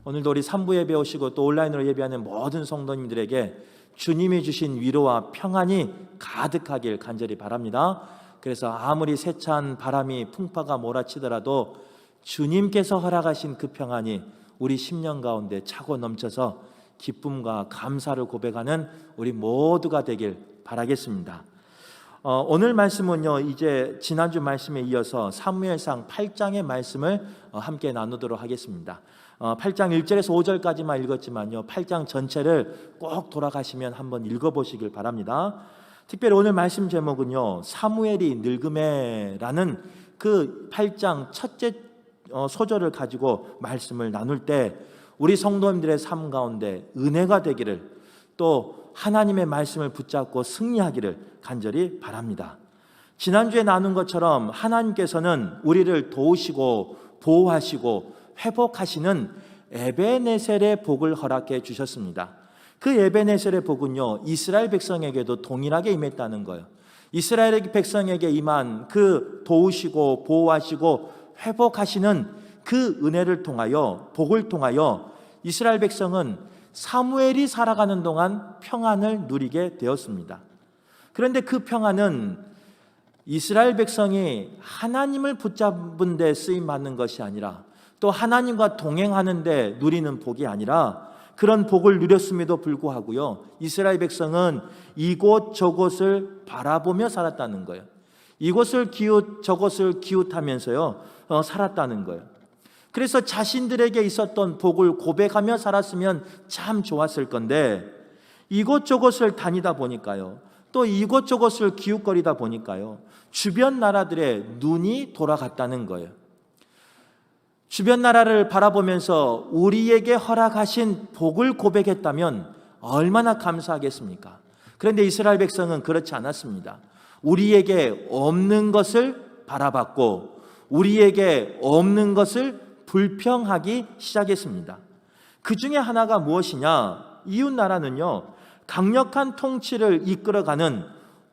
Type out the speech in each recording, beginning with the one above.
오늘도 우리 3부 예배 오시고 또 온라인으로 예배하는 모든 성도님들에게 주님이 주신 위로와 평안이 가득하길 간절히 바랍니다. 그래서 아무리 세찬 바람이 풍파가 몰아치더라도 주님께서 허락하신 그 평안이 우리 심령 가운데 차고 넘쳐서 기쁨과 감사를 고백하는 우리 모두가 되길 바라겠습니다. 오늘 말씀은요, 이제 지난주 말씀에 이어서 사무엘상 8장의 말씀을 함께 나누도록 하겠습니다. 8장 1절에서 5절까지만 읽었지만요, 8장 전체를 꼭 돌아가시면 한번 읽어보시길 바랍니다. 특별히 오늘 말씀 제목은요, 사무엘이 늙음에라는 그 8장 첫째 소절을 가지고 말씀을 나눌 때 우리 성도님들의 삶 가운데 은혜가 되기를, 또 하나님의 말씀을 붙잡고 승리하기를 간절히 바랍니다. 지난주에 나눈 것처럼 하나님께서는 우리를 도우시고 보호하시고 회복하시는 에베네셀의 복을 허락해 주셨습니다. 그 에베네셀의 복은요, 이스라엘 백성에게도 동일하게 임했다는 거예요. 이스라엘 백성에게 임한 그 도우시고 보호하시고 회복하시는 그 은혜를 통하여, 복을 통하여 이스라엘 백성은 사무엘이 살아가는 동안 평안을 누리게 되었습니다. 그런데 그 평안은 이스라엘 백성이 하나님을 붙잡은 데 쓰임받는 것이 아니라, 또 하나님과 동행하는 데 누리는 복이 아니라, 그런 복을 누렸음에도 불구하고요, 이스라엘 백성은 이곳 저곳을 바라보며 살았다는 거예요. 이곳을 기웃 저곳을 기웃하면서요 살았다는 거예요. 그래서 자신들에게 있었던 복을 고백하며 살았으면 참 좋았을 건데, 이곳저곳을 다니다 보니까요, 또 이곳저곳을 기웃거리다 보니까요, 주변 나라들의 눈이 돌아갔다는 거예요. 주변 나라를 바라보면서 우리에게 허락하신 복을 고백했다면 얼마나 감사하겠습니까? 그런데 이스라엘 백성은 그렇지 않았습니다. 우리에게 없는 것을 바라봤고 우리에게 없는 것을 불평하기 시작했습니다. 그 중에 하나가 무엇이냐? 이웃 나라는요, 강력한 통치를 이끌어가는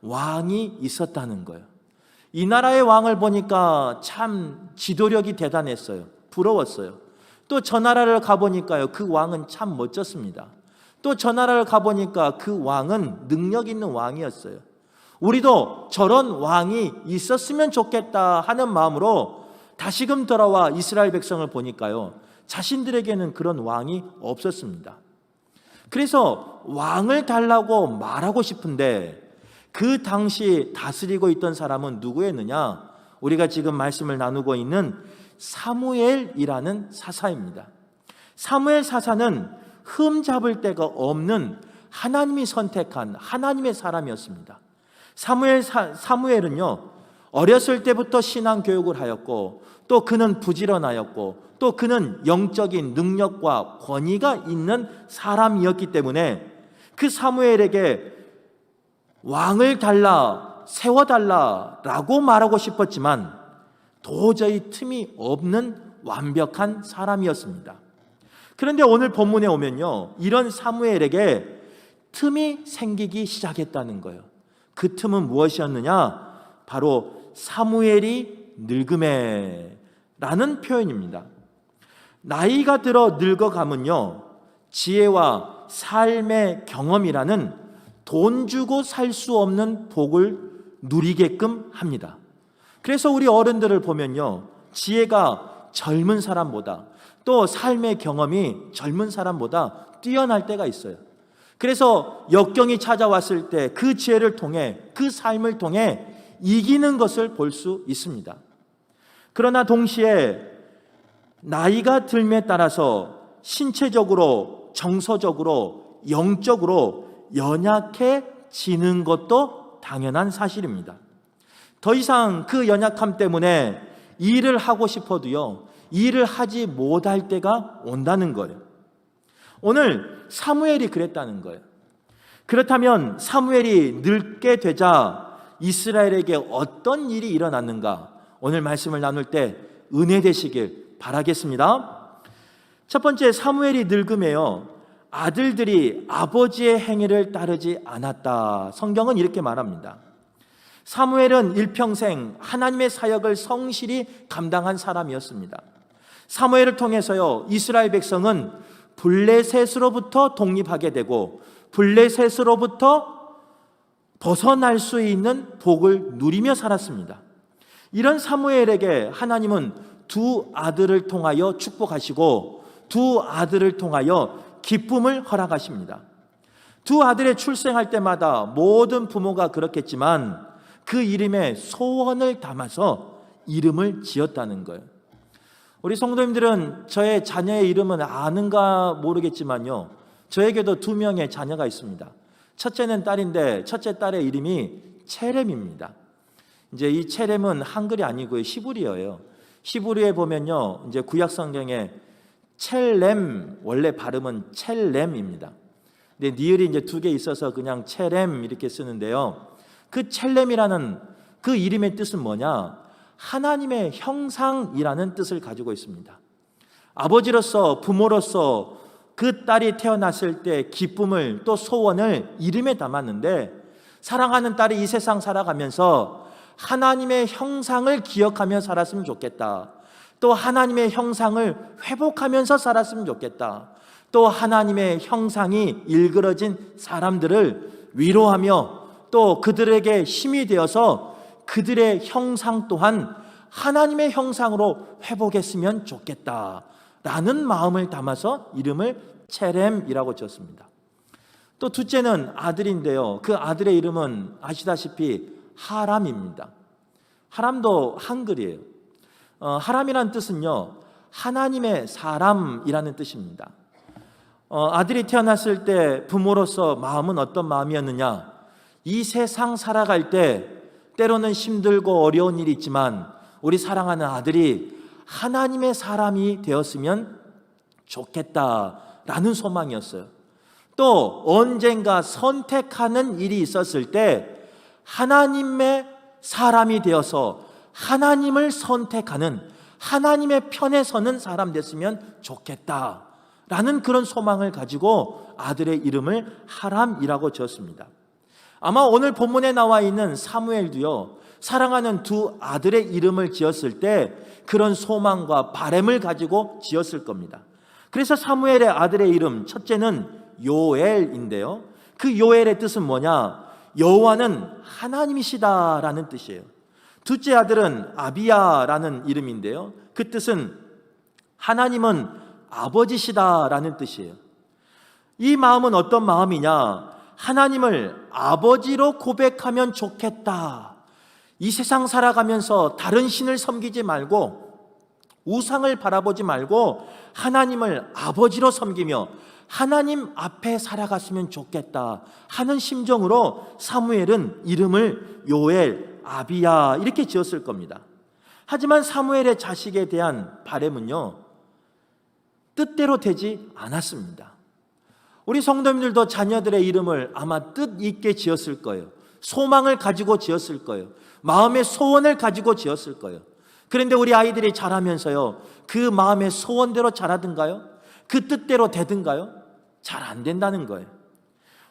왕이 있었다는 거예요. 이 나라의 왕을 보니까 참 지도력이 대단했어요. 부러웠어요. 또 저 나라를 가보니까요, 그 왕은 참 멋졌습니다. 또 저 나라를 가보니까 그 왕은 능력 있는 왕이었어요. 우리도 저런 왕이 있었으면 좋겠다 하는 마음으로 다시금 돌아와 이스라엘 백성을 보니까요, 자신들에게는 그런 왕이 없었습니다. 그래서 왕을 달라고 말하고 싶은데, 그 당시 다스리고 있던 사람은 누구였느냐? 우리가 지금 말씀을 나누고 있는 사무엘이라는 사사입니다. 사무엘 사사는 흠잡을 데가 없는 하나님이 선택한 하나님의 사람이었습니다. 사무엘은요, 어렸을 때부터 신앙 교육을 하였고, 또 그는 부지런하였고, 또 그는 영적인 능력과 권위가 있는 사람이었기 때문에 그 사무엘에게 왕을 달라, 세워달라라고 말하고 싶었지만 도저히 틈이 없는 완벽한 사람이었습니다. 그런데 오늘 본문에 오면요, 이런 사무엘에게 틈이 생기기 시작했다는 거예요. 그 틈은 무엇이었느냐? 바로 사무엘이 늙음에라는 표현입니다. 나이가 들어 늙어가면요, 지혜와 삶의 경험이라는 돈 주고 살 수 없는 복을 누리게끔 합니다. 그래서 우리 어른들을 보면요, 지혜가 젊은 사람보다, 또 삶의 경험이 젊은 사람보다 뛰어날 때가 있어요. 그래서 역경이 찾아왔을 때 그 지혜를 통해, 그 삶을 통해 이기는 것을 볼 수 있습니다. 그러나 동시에 나이가 들에 따라서 신체적으로, 정서적으로, 영적으로 연약해지는 것도 당연한 사실입니다. 더 이상 그 연약함 때문에 일을 하고 싶어도요, 일을 하지 못할 때가 온다는 거예요. 오늘 사무엘이 그랬다는 거예요. 그렇다면 사무엘이 늙게 되자 이스라엘에게 어떤 일이 일어났는가? 오늘 말씀을 나눌 때 은혜 되시길 바라겠습니다. 첫 번째, 사무엘이 늙음에요, 아들들이 아버지의 행위를 따르지 않았다. 성경은 이렇게 말합니다. 사무엘은 일평생 하나님의 사역을 성실히 감당한 사람이었습니다. 사무엘을 통해서요, 이스라엘 백성은 블레셋으로부터 독립하게 되고 블레셋으로부터 벗어날 수 있는 복을 누리며 살았습니다. 이런 사무엘에게 하나님은 두 아들을 통하여 축복하시고 두 아들을 통하여 기쁨을 허락하십니다. 두 아들의 출생할 때마다 모든 부모가 그렇겠지만 그 이름에 소원을 담아서 이름을 지었다는 거예요. 우리 성도님들은 저의 자녀의 이름은 아는가 모르겠지만요, 저에게도 두 명의 자녀가 있습니다. 첫째는 딸인데 첫째 딸의 이름이 체렘입니다. 이제 이 체렘은 한글이 아니고요, 히브리어예요. 히브리어에 보면요, 이제 구약 성경에 첼렘, 원래 발음은 첼렘입니다. 근데 니을이 이제 두 개 있어서 그냥 체렘 이렇게 쓰는데요. 그 첼렘이라는 그 이름의 뜻은 뭐냐? 하나님의 형상이라는 뜻을 가지고 있습니다. 아버지로서, 부모로서 그 딸이 태어났을 때 기쁨을 또 소원을 이름에 담았는데, 사랑하는 딸이 이 세상 살아가면서 하나님의 형상을 기억하며 살았으면 좋겠다. 또 하나님의 형상을 회복하면서 살았으면 좋겠다. 또 하나님의 형상이 일그러진 사람들을 위로하며 또 그들에게 힘이 되어서 그들의 형상 또한 하나님의 형상으로 회복했으면 좋겠다라는 마음을 담아서 이름을 체렘이라고 지었습니다. 또 둘째는 아들인데요, 그 아들의 이름은 아시다시피 하람입니다. 하람도 한글이에요. 하람이라는 뜻은요, 하나님의 사람이라는 뜻입니다. 아들이 태어났을 때 부모로서 마음은 어떤 마음이었느냐? 이 세상 살아갈 때 때로는 힘들고 어려운 일이 있지만 우리 사랑하는 아들이 하나님의 사람이 되었으면 좋겠다라는 소망이었어요. 또 언젠가 선택하는 일이 있었을 때 하나님의 사람이 되어서 하나님을 선택하는, 하나님의 편에 서는 사람 됐으면 좋겠다라는 그런 소망을 가지고 아들의 이름을 하람이라고 지었습니다. 아마 오늘 본문에 나와 있는 사무엘도요, 사랑하는 두 아들의 이름을 지었을 때 그런 소망과 바램을 가지고 지었을 겁니다. 그래서 사무엘의 아들의 이름, 첫째는 요엘인데요, 그 요엘의 뜻은 뭐냐? 여호와는 하나님이시다라는 뜻이에요. 둘째 아들은 아비야라는 이름인데요, 그 뜻은 하나님은 아버지시다라는 뜻이에요. 이 마음은 어떤 마음이냐? 하나님을 아버지로 고백하면 좋겠다. 이 세상 살아가면서 다른 신을 섬기지 말고 우상을 바라보지 말고 하나님을 아버지로 섬기며 하나님 앞에 살아갔으면 좋겠다 하는 심정으로 사무엘은 이름을 요엘, 아비야 이렇게 지었을 겁니다. 하지만 사무엘의 자식에 대한 바램은요, 뜻대로 되지 않았습니다. 우리 성도님들도 자녀들의 이름을 아마 뜻 있게 지었을 거예요. 소망을 가지고 지었을 거예요. 마음의 소원을 가지고 지었을 거예요. 그런데 우리 아이들이 자라면서요, 그 마음의 소원대로 자라든가요? 그 뜻대로 되든가요? 잘 안 된다는 거예요.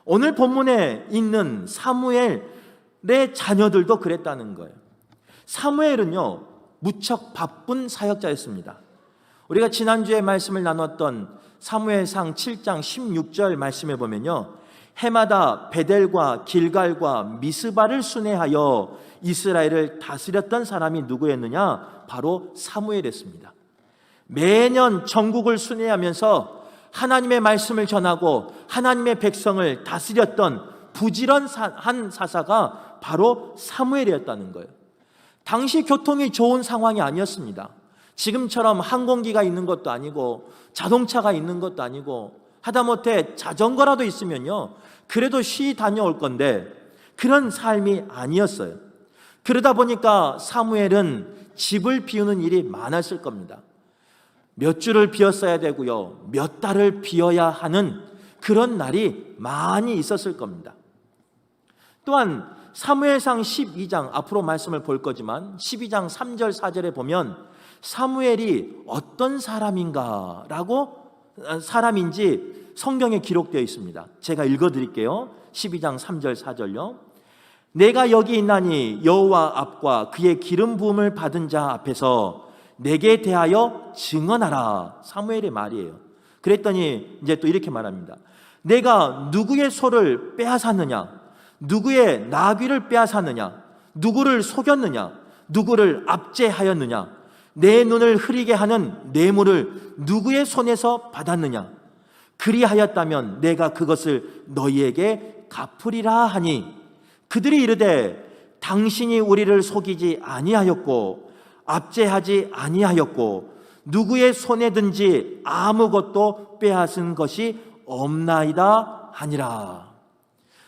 오늘 본문에 있는 사무엘의 자녀들도 그랬다는 거예요. 사무엘은요, 무척 바쁜 사역자였습니다. 우리가 지난주에 말씀을 나눴던 사무엘상 7장 16절 말씀에 보면요, 해마다 베델과 길갈과 미스바를 순회하여 이스라엘을 다스렸던 사람이 누구였느냐? 바로 사무엘이었습니다. 매년 전국을 순회하면서 하나님의 말씀을 전하고 하나님의 백성을 다스렸던 부지런한 사사가 바로 사무엘이었다는 거예요. 당시 교통이 좋은 상황이 아니었습니다. 지금처럼 항공기가 있는 것도 아니고 자동차가 있는 것도 아니고 하다못해 자전거라도 있으면요, 그래도 쉬 다녀올 건데 그런 삶이 아니었어요. 그러다 보니까 사무엘은 집을 비우는 일이 많았을 겁니다. 몇 주를 비웠어야 되고요, 몇 달을 비워야 하는 그런 날이 많이 있었을 겁니다. 또한 사무엘상 12장, 앞으로 말씀을 볼 거지만 12장 3절 4절에 보면 사무엘이 어떤 사람인지 성경에 기록되어 있습니다. 제가 읽어드릴게요. 12장 3절 4절요. 내가 여기 있나니 여호와 앞과 그의 기름 부음을 받은 자 앞에서 내게 대하여 증언하라. 사무엘의 말이에요. 그랬더니 이제 또 이렇게 말합니다. 내가 누구의 소를 빼앗았느냐? 누구의 나귀를 빼앗았느냐? 누구를 속였느냐? 누구를 압제하였느냐? 내 눈을 흐리게 하는 뇌물을 누구의 손에서 받았느냐? 그리하였다면 내가 그것을 너희에게 갚으리라 하니 그들이 이르되 당신이 우리를 속이지 아니하였고 압제하지 아니하였고 누구의 손에 든지 아무것도 빼앗은 것이 없나이다 하니라.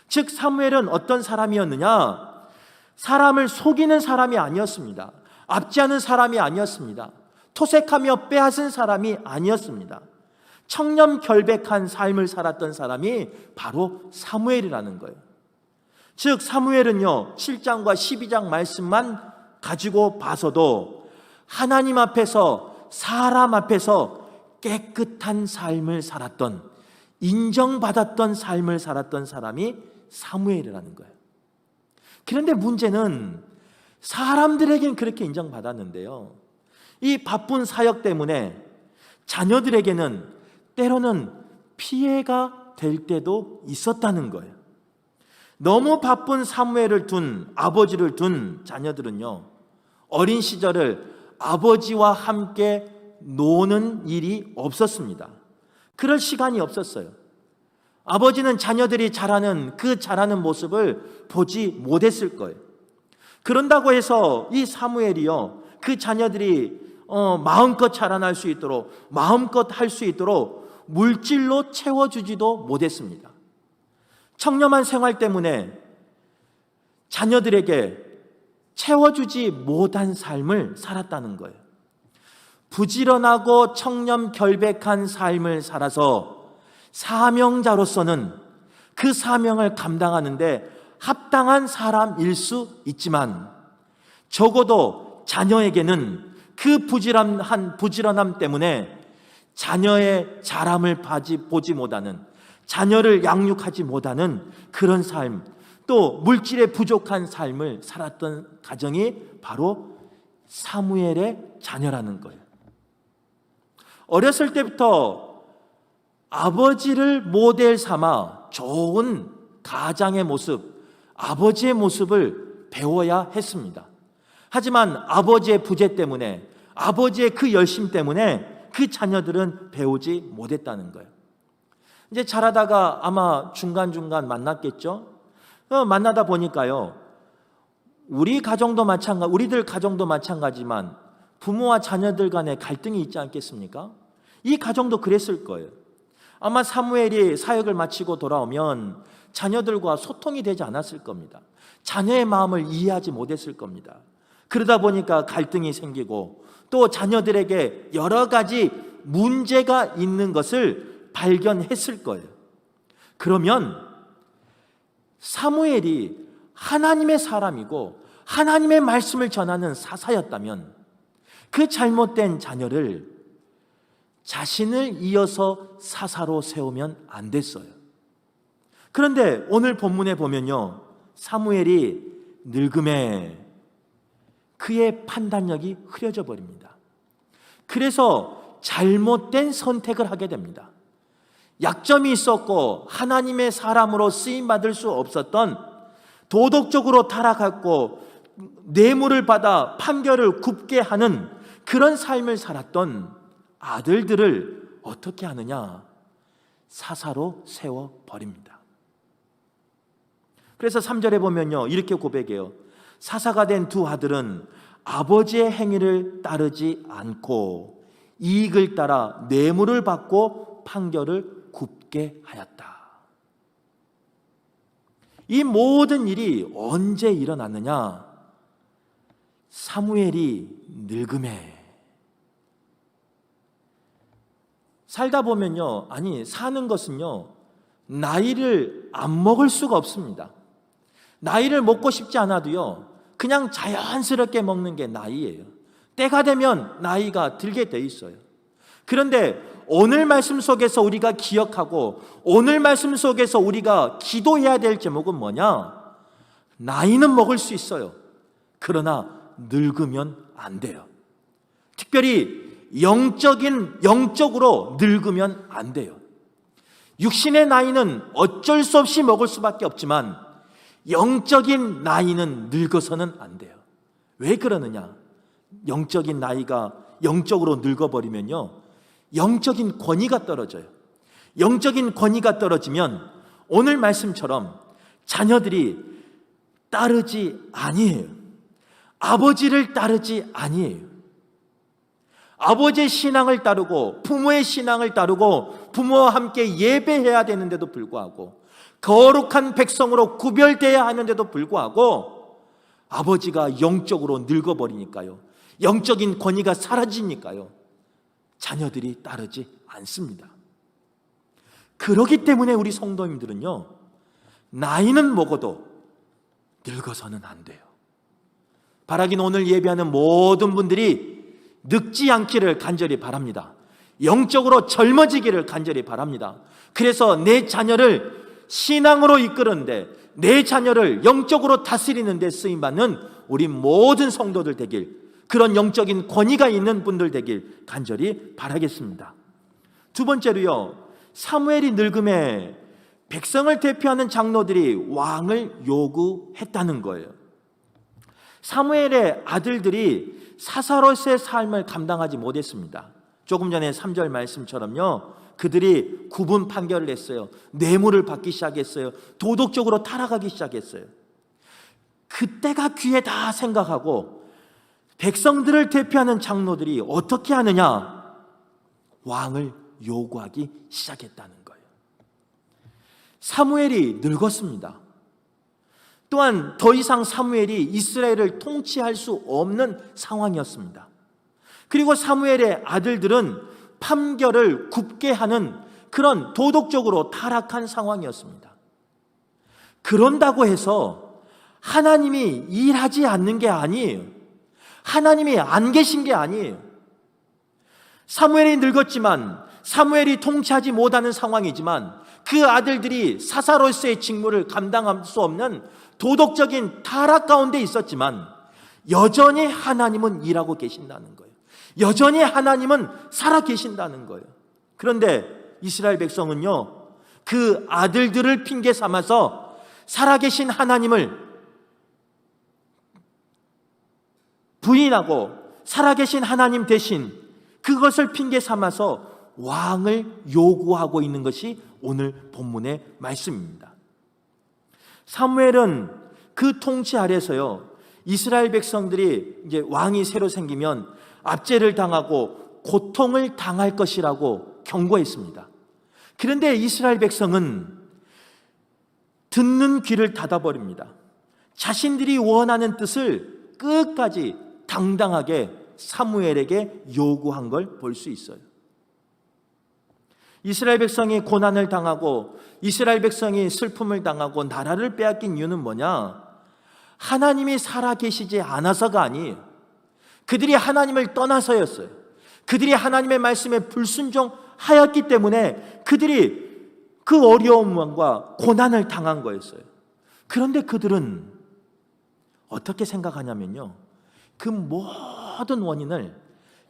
즉 사무엘은 어떤 사람이었느냐? 사람을 속이는 사람이 아니었습니다. 압제하는 사람이 아니었습니다. 토색하며 빼앗은 사람이 아니었습니다. 청렴결백한 삶을 살았던 사람이 바로 사무엘이라는 거예요. 즉 사무엘은요 7장과 12장 말씀만 가지고 봐서도 하나님 앞에서 사람 앞에서 깨끗한 삶을 살았던, 인정받았던 삶을 살았던 사람이 사무엘이라는 거예요. 그런데 문제는 사람들에겐 그렇게 인정받았는데요, 이 바쁜 사역 때문에 자녀들에게는 때로는 피해가 될 때도 있었다는 거예요. 너무 바쁜 사무엘을 둔, 아버지를 둔 자녀들은요 어린 시절을 아버지와 함께 노는 일이 없었습니다. 그럴 시간이 없었어요. 아버지는 자녀들이 자라는 그 자라는 모습을 보지 못했을 거예요. 그런다고 해서 이 사무엘이요 그 자녀들이 마음껏 자라날 수 있도록, 마음껏 할 수 있도록 물질로 채워주지도 못했습니다. 청렴한 생활 때문에 자녀들에게 채워주지 못한 삶을 살았다는 거예요. 부지런하고 청렴결백한 삶을 살아서 사명자로서는 그 사명을 감당하는데 합당한 사람일 수 있지만 적어도 자녀에게는 그 부지런함 때문에 자녀의 자람을 보지 못하는, 자녀를 양육하지 못하는 그런 삶, 또 물질에 부족한 삶을 살았던 가정이 바로 사무엘의 자녀라는 거예요. 어렸을 때부터 아버지를 모델 삼아 좋은 가장의 모습, 아버지의 모습을 배워야 했습니다. 하지만 아버지의 부재 때문에, 아버지의 그 열심 때문에 그 자녀들은 배우지 못했다는 거예요. 이제 자라다가 아마 중간중간 만났겠죠. 만나다 보니까요 우리들 가정도 마찬가지지만 부모와 자녀들 간에 갈등이 있지 않겠습니까? 이 가정도 그랬을 거예요. 아마 사무엘이 사역을 마치고 돌아오면 자녀들과 소통이 되지 않았을 겁니다. 자녀의 마음을 이해하지 못했을 겁니다. 그러다 보니까 갈등이 생기고 또 자녀들에게 여러 가지 문제가 있는 것을 발견했을 거예요. 그러면 사무엘이 하나님의 사람이고 하나님의 말씀을 전하는 사사였다면 그 잘못된 자녀를 자신을 이어서 사사로 세우면 안 됐어요. 그런데 오늘 본문에 보면요 사무엘이 늙음에 그의 판단력이 흐려져 버립니다. 그래서 잘못된 선택을 하게 됩니다. 약점이 있었고 하나님의 사람으로 쓰임받을 수 없었던, 도덕적으로 타락했고 뇌물을 받아 판결을 굽게 하는 그런 삶을 살았던 아들들을 어떻게 하느냐? 사사로 세워버립니다. 그래서 3절에 보면요 이렇게 고백해요. 사사가 된 두 아들은 아버지의 행위를 따르지 않고 이익을 따라 뇌물을 받고 판결을 굽게 하였다. 이 모든 일이 언제 일어났느냐? 사무엘이 늙음에. 살다 보면요, 사는 것은요 나이를 안 먹을 수가 없습니다. 나이를 먹고 싶지 않아도요 그냥 자연스럽게 먹는 게 나이예요. 때가 되면 나이가 들게 돼 있어요. 그런데 오늘 말씀 속에서 우리가 기억하고 오늘 말씀 속에서 우리가 기도해야 될 제목은 뭐냐? 나이는 먹을 수 있어요. 그러나 늙으면 안 돼요. 특별히 영적으로 늙으면 안 돼요. 육신의 나이는 어쩔 수 없이 먹을 수밖에 없지만 영적인 나이는 늙어서는 안 돼요. 왜 그러느냐? 영적인 나이가 영적으로 늙어버리면요, 영적인 권위가 떨어져요. 영적인 권위가 떨어지면 오늘 말씀처럼 자녀들이 따르지 아니에요. 아버지를 따르지 아니에요. 아버지의 신앙을 따르고 부모의 신앙을 따르고 부모와 함께 예배해야 되는데도 불구하고, 거룩한 백성으로 구별되어야 하는데도 불구하고 아버지가 영적으로 늙어버리니까요, 영적인 권위가 사라지니까요, 자녀들이 따르지 않습니다. 그렇기 때문에 우리 성도님들은요, 나이는 먹어도 늙어서는 안 돼요. 바라긴 오늘 예배하는 모든 분들이 늙지 않기를 간절히 바랍니다. 영적으로 젊어지기를 간절히 바랍니다. 그래서 내 자녀를 신앙으로 이끄는데, 내 자녀를 영적으로 다스리는 데 쓰임받는 우리 모든 성도들 되길, 그런 영적인 권위가 있는 분들 되길 간절히 바라겠습니다. 두 번째로요, 사무엘이 늙음에 백성을 대표하는 장로들이 왕을 요구했다는 거예요. 사무엘의 아들들이 사사로스의 삶을 감당하지 못했습니다. 조금 전에 3절 말씀처럼요, 그들이 구분 판결을 했어요. 뇌물을 받기 시작했어요. 도덕적으로 타락하기 시작했어요. 그때가 기회다 생각하고 백성들을 대표하는 장로들이 어떻게 하느냐? 왕을 요구하기 시작했다는 거예요. 사무엘이 늙었습니다. 또한 더 이상 사무엘이 이스라엘을 통치할 수 없는 상황이었습니다. 그리고 사무엘의 아들들은 판결을 굽게 하는 그런 도덕적으로 타락한 상황이었습니다. 그런다고 해서 하나님이 일하지 않는 게 아니에요. 하나님이 안 계신 게 아니에요. 사무엘이 늙었지만, 사무엘이 통치하지 못하는 상황이지만, 그 아들들이 사사로스의 직무를 감당할 수 없는 도덕적인 타락 가운데 있었지만, 여전히 하나님은 일하고 계신다는 거예요. 여전히 하나님은 살아 계신다는 거예요. 그런데 이스라엘 백성은요, 그 아들들을 핑계 삼아서 살아계신 하나님을 부인하고 살아계신 하나님 대신 그것을 핑계 삼아서 왕을 요구하고 있는 것이 오늘 본문의 말씀입니다. 사무엘은 그 통치 아래서요, 이스라엘 백성들이 이제 왕이 새로 생기면 압제를 당하고 고통을 당할 것이라고 경고했습니다. 그런데 이스라엘 백성은 듣는 귀를 닫아버립니다. 자신들이 원하는 뜻을 끝까지 당당하게 사무엘에게 요구한 걸 볼 수 있어요. 이스라엘 백성이 고난을 당하고 이스라엘 백성이 슬픔을 당하고 나라를 빼앗긴 이유는 뭐냐? 하나님이 살아계시지 않아서가 아니에요. 그들이 하나님을 떠나서였어요. 그들이 하나님의 말씀에 불순종하였기 때문에 그들이 그 어려움과 고난을 당한 거였어요. 그런데 그들은 어떻게 생각하냐면요, 그 모든 원인을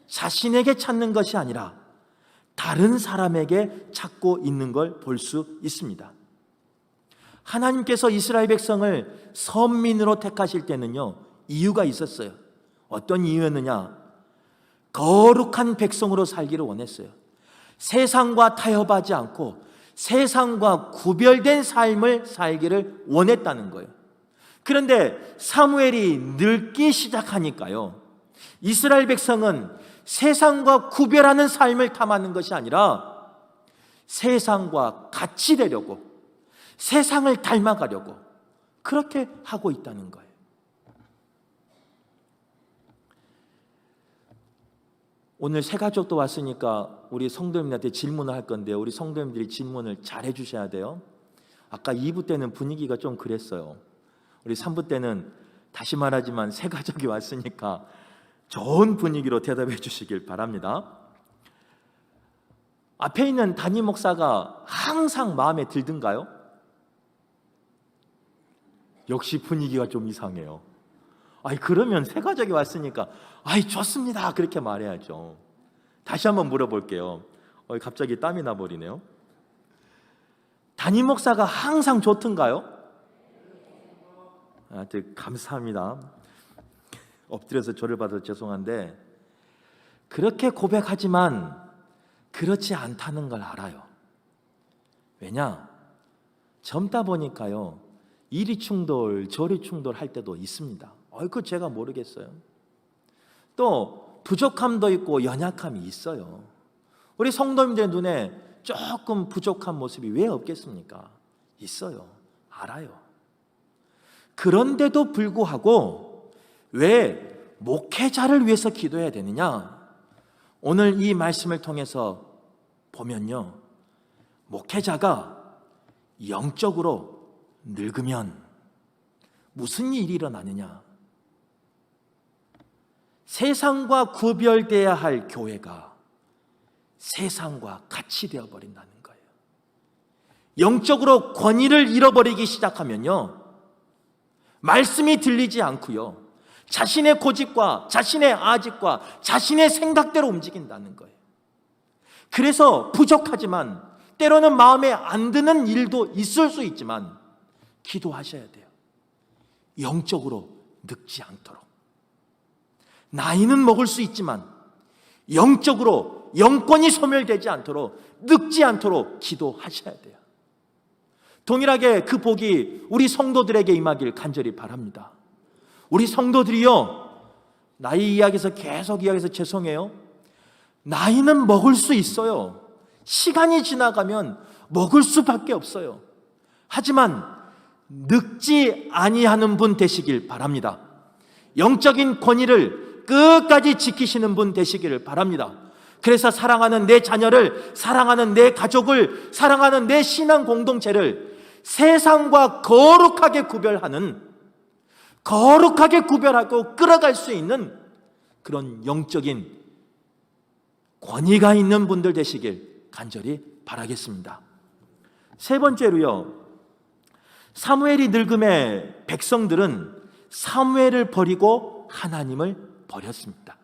자신에게 찾는 것이 아니라 다른 사람에게 찾고 있는 걸 볼 수 있습니다. 하나님께서 이스라엘 백성을 선민으로 택하실 때는요, 이유가 있었어요. 어떤 이유였느냐? 거룩한 백성으로 살기를 원했어요. 세상과 타협하지 않고 세상과 구별된 삶을 살기를 원했다는 거예요. 그런데 사무엘이 늙기 시작하니까요, 이스라엘 백성은 세상과 구별하는 삶을 탐하는 것이 아니라 세상과 같이 되려고, 세상을 닮아가려고 그렇게 하고 있다는 거예요. 오늘 새 가족도 왔으니까 우리 성도님들한테 질문을 할 건데, 우리 성도님들이 질문을 잘 해주셔야 돼요. 아까 2부 때는 분위기가 좀 그랬어요. 우리 3부 때는 다시 말하지만 새 가족이 왔으니까 좋은 분위기로 대답해 주시길 바랍니다. 앞에 있는 담임 목사가 항상 마음에 들던가요? 역시 분위기가 좀 이상해요. 그러면 새 가족이 왔으니까 좋습니다 그렇게 말해야죠. 다시 한번 물어볼게요. 갑자기 땀이 나버리네요. 담임 목사가 항상 좋던가요? 감사합니다. 엎드려서 절을 받아서 죄송한데, 그렇게 고백하지만 그렇지 않다는 걸 알아요. 왜냐? 젊다 보니까요, 이리 충돌 저리 충돌할 때도 있습니다. 그거 제가 모르겠어요. 또 부족함도 있고 연약함이 있어요. 우리 성도님들 눈에 조금 부족한 모습이 왜 없겠습니까? 있어요. 알아요. 그런데도 불구하고 왜 목회자를 위해서 기도해야 되느냐? 오늘 이 말씀을 통해서 보면요, 목회자가 영적으로 늙으면 무슨 일이 일어나느냐? 세상과 구별되어야 할 교회가 세상과 같이 되어버린다는 거예요. 영적으로 권위를 잃어버리기 시작하면요, 말씀이 들리지 않고요, 자신의 고집과 자신의 아집과 자신의 생각대로 움직인다는 거예요. 그래서 부족하지만 때로는 마음에 안 드는 일도 있을 수 있지만 기도하셔야 돼요. 영적으로 늙지 않도록. 나이는 먹을 수 있지만 영적으로 영권이 소멸되지 않도록, 늙지 않도록 기도하셔야 돼요. 동일하게 그 복이 우리 성도들에게 임하길 간절히 바랍니다. 우리 성도들이요, 나이 이야기해서 계속 이야기해서 죄송해요. 나이는 먹을 수 있어요. 시간이 지나가면 먹을 수밖에 없어요. 하지만 늙지 아니하는 분 되시길 바랍니다. 영적인 권위를 끝까지 지키시는 분 되시기를 바랍니다. 그래서 사랑하는 내 자녀를, 사랑하는 내 가족을, 사랑하는 내 신앙 공동체를 세상과 거룩하게 구별하고 끌어갈 수 있는 그런 영적인 권위가 있는 분들 되시길 간절히 바라겠습니다. 세 번째로요, 사무엘이 늙음에 백성들은 사무엘을 버리고 하나님을 버렸습니다.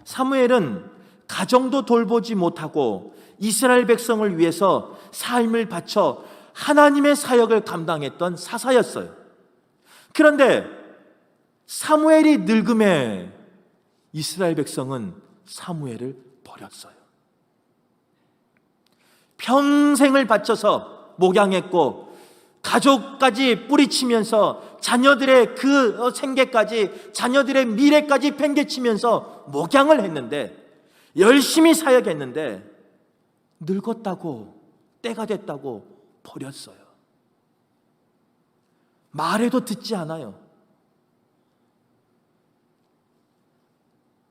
사무엘은 가정도 돌보지 못하고 이스라엘 백성을 위해서 삶을 바쳐 하나님의 사역을 감당했던 사사였어요. 그런데 사무엘이 늙음에 이스라엘 백성은 사무엘을 버렸어요. 평생을 바쳐서 목양했고 가족까지 뿌리치면서 자녀들의 그 생계까지, 자녀들의 미래까지 팽개치면서 목양을 했는데, 열심히 사역했는데 늙었다고, 때가 됐다고 버렸어요. 말해도 듣지 않아요.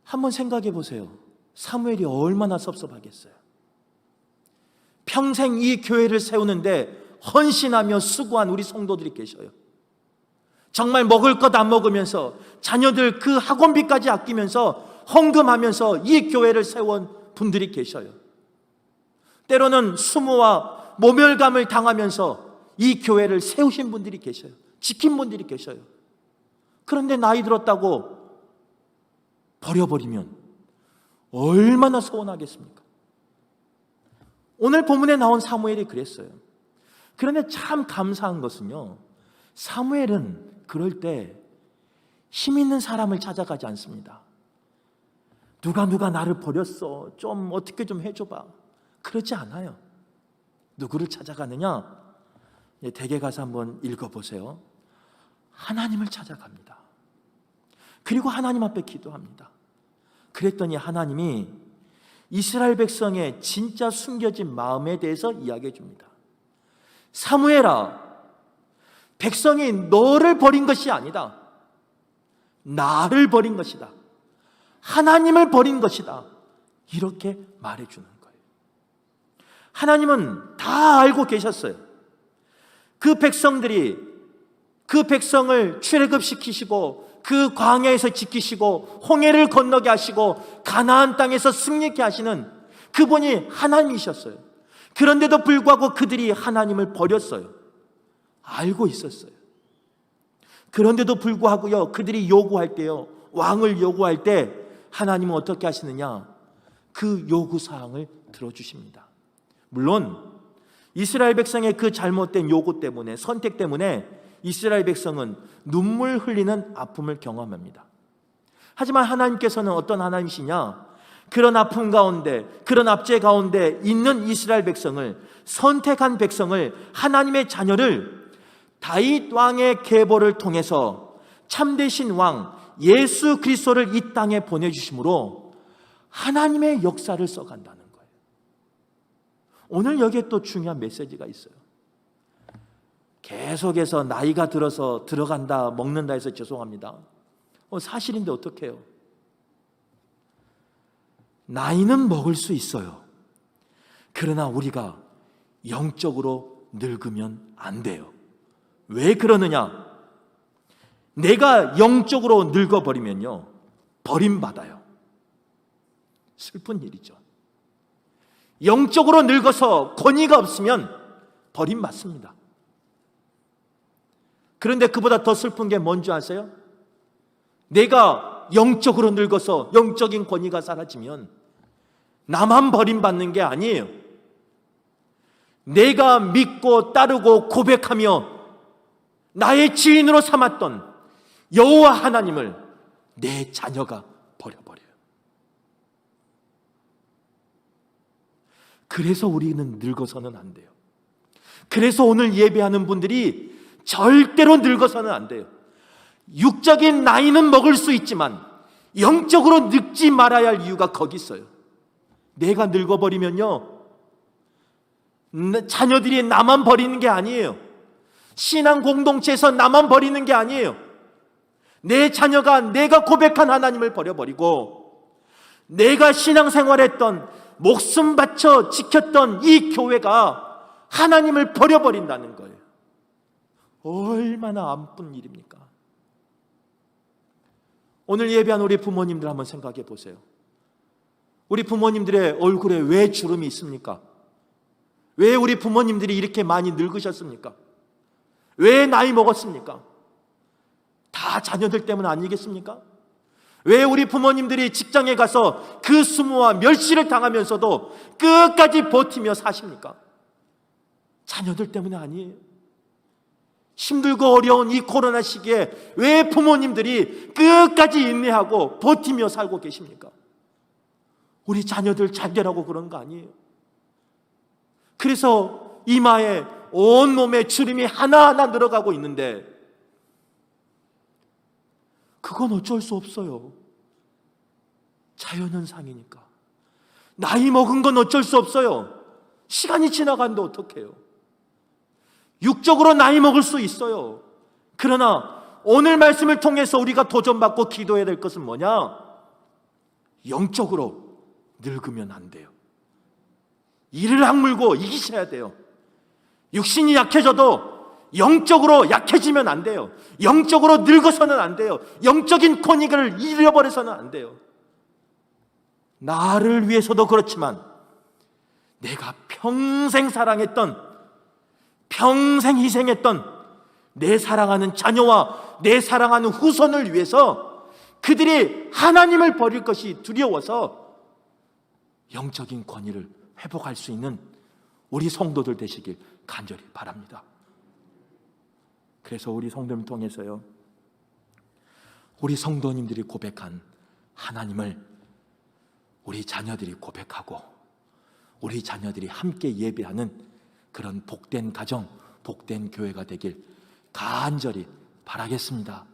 한번 생각해 보세요. 사무엘이 얼마나 섭섭하겠어요. 평생 이 교회를 세우는데 헌신하며 수고한 우리 성도들이 계셔요. 정말 먹을 것 안 먹으면서 자녀들 그 학원비까지 아끼면서 헌금하면서 이 교회를 세운 분들이 계셔요. 때로는 수모와 모멸감을 당하면서 이 교회를 세우신 분들이 계셔요. 지킨 분들이 계셔요. 그런데 나이 들었다고 버려버리면 얼마나 서운하겠습니까? 오늘 본문에 나온 사무엘이 그랬어요. 그런데 참 감사한 것은요, 사무엘은 그럴 때 힘 있는 사람을 찾아가지 않습니다. 누가 나를 버렸어, 좀 어떻게 좀 해줘봐, 그러지 않아요. 누구를 찾아가느냐? 댁에 가서 한번 읽어보세요. 하나님을 찾아갑니다. 그리고 하나님 앞에 기도합니다. 그랬더니 하나님이 이스라엘 백성의 진짜 숨겨진 마음에 대해서 이야기해 줍니다. 사무엘아, 백성이 너를 버린 것이 아니다. 나를 버린 것이다. 하나님을 버린 것이다. 이렇게 말해 주는 거예요. 하나님은 다 알고 계셨어요. 그 백성들이 그 백성을 출애굽시키시고 그 광야에서 지키시고 홍해를 건너게 하시고 가나안 땅에서 승리케 하시는 그분이 하나님이셨어요. 그런데도 불구하고 그들이 하나님을 버렸어요. 알고 있었어요. 그런데도 불구하고요, 그들이 요구할 때요, 왕을 요구할 때 하나님은 어떻게 하시느냐? 그 요구사항을 들어주십니다. 물론 이스라엘 백성의 그 잘못된 요구 때문에, 선택 때문에 이스라엘 백성은 눈물 흘리는 아픔을 경험합니다. 하지만 하나님께서는 어떤 하나님이시냐? 그런 아픔 가운데, 그런 압제 가운데 있는 이스라엘 백성을, 선택한 백성을, 하나님의 자녀를 다윗 왕의 계보를 통해서 참되신 왕 예수 그리스도를 이 땅에 보내주심으로 하나님의 역사를 써간다는 거예요. 오늘 여기에 또 중요한 메시지가 있어요. 계속해서 나이가 들어서 들어간다, 먹는다 해서 죄송합니다. 사실인데 어떡해요? 나이는 먹을 수 있어요. 그러나 우리가 영적으로 늙으면 안 돼요. 왜 그러느냐? 내가 영적으로 늙어버리면요, 버림받아요. 슬픈 일이죠. 영적으로 늙어서 권위가 없으면 버림받습니다. 그런데 그보다 더 슬픈 게 뭔지 아세요? 내가 영적으로 늙어서 영적인 권위가 사라지면 나만 버림받는 게 아니에요. 내가 믿고 따르고 고백하며 나의 지인으로 삼았던 여호와 하나님을 내 자녀가 버려버려요. 그래서 우리는 늙어서는 안 돼요. 그래서 오늘 예배하는 분들이 절대로 늙어서는 안 돼요. 육적인 나이는 먹을 수 있지만 영적으로 늙지 말아야 할 이유가 거기 있어요. 내가 늙어버리면요, 자녀들이 나만 버리는 게 아니에요. 신앙 공동체에서 나만 버리는 게 아니에요. 내 자녀가 내가 고백한 하나님을 버려버리고 내가 신앙생활했던, 목숨 바쳐 지켰던 이 교회가 하나님을 버려버린다는 거예요. 얼마나 아픈 일입니까? 오늘 예배한 우리 부모님들 한번 생각해 보세요. 우리 부모님들의 얼굴에 왜 주름이 있습니까? 왜 우리 부모님들이 이렇게 많이 늙으셨습니까? 왜 나이 먹었습니까? 다 자녀들 때문 아니겠습니까? 왜 우리 부모님들이 직장에 가서 그 수모와 멸시를 당하면서도 끝까지 버티며 사십니까? 자녀들 때문에 아니에요. 힘들고 어려운 이 코로나 시기에 왜 부모님들이 끝까지 인내하고 버티며 살고 계십니까? 우리 자녀들 잘 되라고 그런 거 아니에요. 그래서 이마에 온몸에 주름이 하나하나 늘어가고 있는데 그건 어쩔 수 없어요. 자연현상이니까. 나이 먹은 건 어쩔 수 없어요. 시간이 지나가는데 어떡해요? 육적으로 나이 먹을 수 있어요. 그러나 오늘 말씀을 통해서 우리가 도전받고 기도해야 될 것은 뭐냐? 영적으로 늙으면 안 돼요. 이를 악물고 이기셔야 돼요. 육신이 약해져도 영적으로 약해지면 안 돼요. 영적으로 늙어서는 안 돼요. 영적인 권위를 잃어버려서는 안 돼요. 나를 위해서도 그렇지만 내가 평생 사랑했던, 평생 희생했던 내 사랑하는 자녀와 내 사랑하는 후손을 위해서 그들이 하나님을 버릴 것이 두려워서 영적인 권위를 회복할 수 있는 우리 성도들 되시길 간절히 바랍니다. 그래서 우리 성도님 통해서요, 우리 성도님들이 고백한 하나님을 우리 자녀들이 고백하고 우리 자녀들이 함께 예배하는 그런 복된 가정, 복된 교회가 되길 간절히 바라겠습니다.